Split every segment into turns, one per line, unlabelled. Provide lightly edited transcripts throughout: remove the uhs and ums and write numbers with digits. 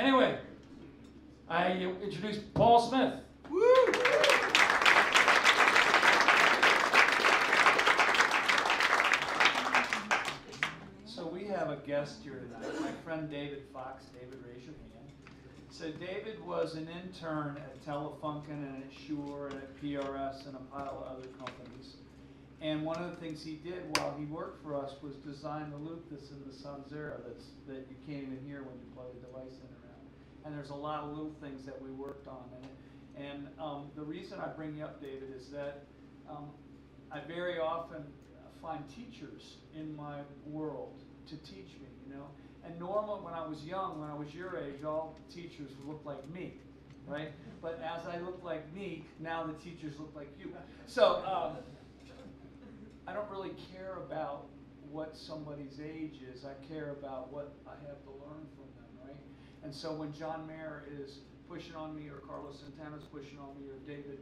Anyway, I introduce Paul Smith. Woo! So we have a guest here tonight, my friend David Fox. David, raise your hand. So David was an intern at Telefunken and at Shure and at PRS and a pile of other companies. And one of the things he did while he worked for us was design the loop that's in the Sonzera that you can't even hear when you plug a device in around. And there's a lot of little things that we worked on in it. And the reason I bring you up, David, is that I very often find teachers in my world to teach me, you know. And normally when I was young, when I was your age, all teachers looked like me, right? But as I look like me, now the teachers look like you. So I don't really care about what somebody's age is. I care about what I have to learn from them, right? And so when John Mayer is pushing on me, or Carlos Santana's pushing on me, or David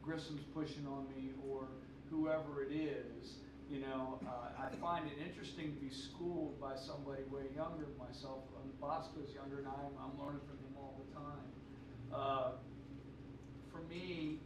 Grissom's pushing on me, or whoever it is, you know, I find it interesting to be schooled by somebody way younger than myself. Boscoe's younger than I am. I'm learning from him all the time. For me,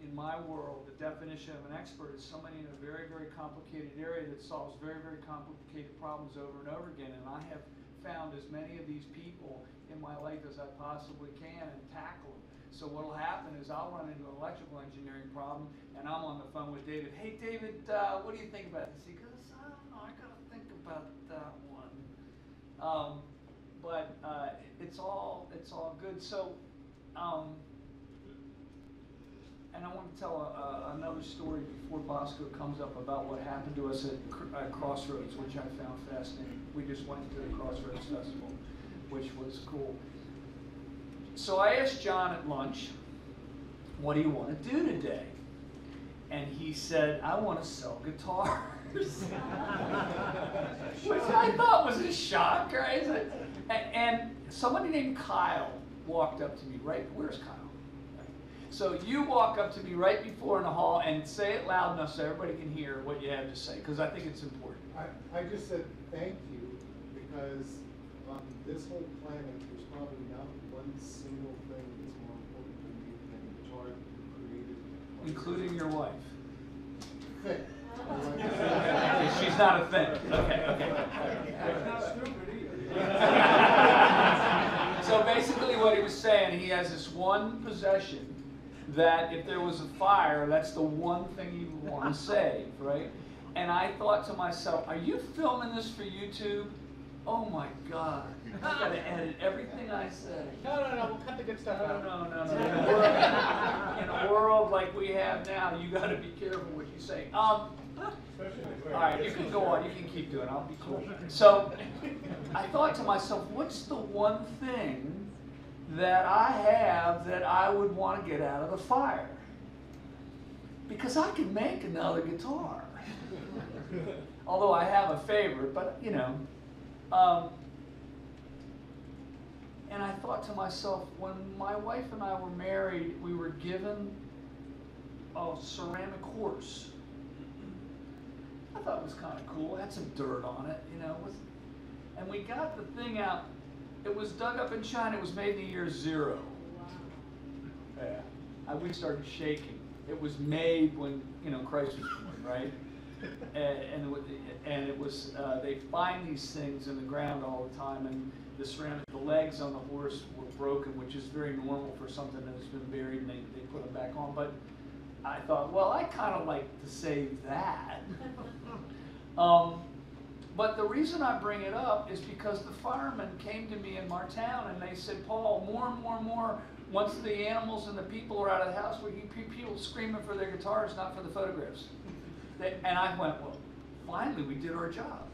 in my world, the definition of an expert is somebody in a very, very complicated area that solves very, very complicated problems over and over again. And I have found as many of these people in my life as I possibly can and tackle them. So what will happen is I'll run into an electrical engineering problem, and I'm on the phone with David. Hey, David, what do you think about this? He goes, I don't know, I got to think about that one. But it's all good. So. And I want to tell another story before Boscoe comes up about what happened to us at Crossroads, which I found fascinating. We just went to the Crossroads Festival, which was cool. So I asked John at lunch, what do you want to do today? And he said, I want to sell guitars. Which I thought was a shock, right? And somebody named Kyle walked up to me, right? Where's Kyle? So you walk up to me right before in the hall and say it loud enough so everybody can hear what you have to say, because I think it's important.
I just said thank you, because on this whole planet, there's probably not one single thing that's more important to me than a guitar created.
Including your wife.
Thing.
Okay, she's not a thing. Okay.
That's not stupid either.
So basically what he was saying, he has this one possession that if there was a fire, that's the one thing he would want to save, right? And I thought to myself, are you filming this for YouTube? Oh my God, I gotta edit everything I say.
No, we'll cut the good stuff out.
No. In a world like we have now, you gotta be careful what you say. All right, you can go on, you can keep doing it, I'll be cool. So, I thought to myself, what's the one thing that I have that I would want to get out of the fire? Because I can make another guitar. Although I have a favorite, but you know. And I thought to myself, when my wife and I were married, we were given a ceramic horse. I thought it was kind of cool. It had some dirt on it, you know. And we got the thing out. It was dug up in China. It was made in the year 0. Wow. Yeah. We started shaking. It was made when, you know, Christ was born, right? And it was, they find these things in the ground all the time, and the legs on the horse were broken, which is very normal for something that's been buried, and they put them back on. But I thought, well, I kind of like to save that. But the reason I bring it up is because the firemen came to me in Martown and they said, Paul, more, once the animals and the people are out of the house, we get people screaming for their guitars, not for the photographs. And I went, well, finally we did our job.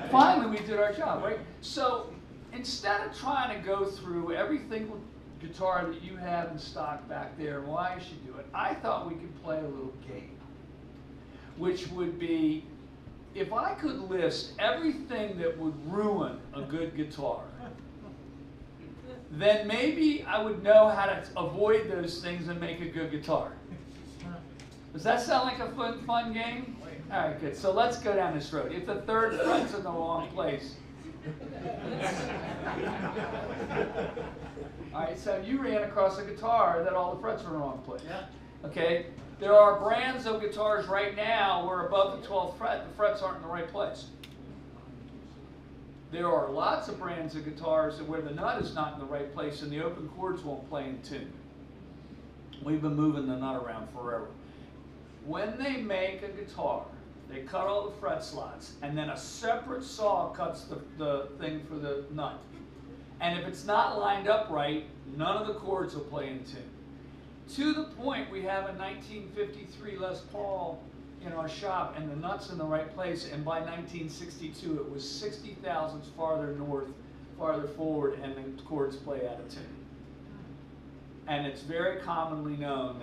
Finally we did our job, right? So instead of trying to go through every single guitar that you have in stock back there and why you should do it, I thought we could play a little game, which would be, if I could list everything that would ruin a good guitar, then maybe I would know how to avoid those things and make a good guitar. Does that sound like a fun game? All right, good. So let's go down this road. If the third fret's in the wrong place, All right, so you ran across a guitar that all the frets were in the wrong place.
Yeah.
Okay, there are brands of guitars right now where above the 12th fret, the frets aren't in the right place. There are lots of brands of guitars where the nut is not in the right place and the open chords won't play in tune. We've been moving the nut around forever. When they make a guitar, they cut all the fret slots and then a separate saw cuts the thing for the nut. And if it's not lined up right, none of the chords will play in tune. To the point we have a 1953 Les Paul in our shop and the nut's in the right place, and by 1962 it was 60 thousandths farther north, farther forward, and the chords play out of tune. And it's very commonly known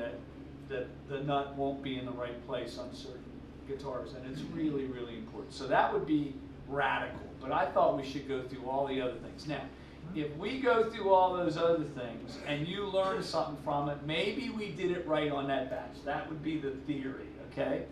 that the nut won't be in the right place on certain guitars, and it's really, really important. So that would be radical, but I thought we should go through all the other things. Now, if we go through all those other things and you learn something from it, maybe we did it right on that batch. That would be the theory, okay?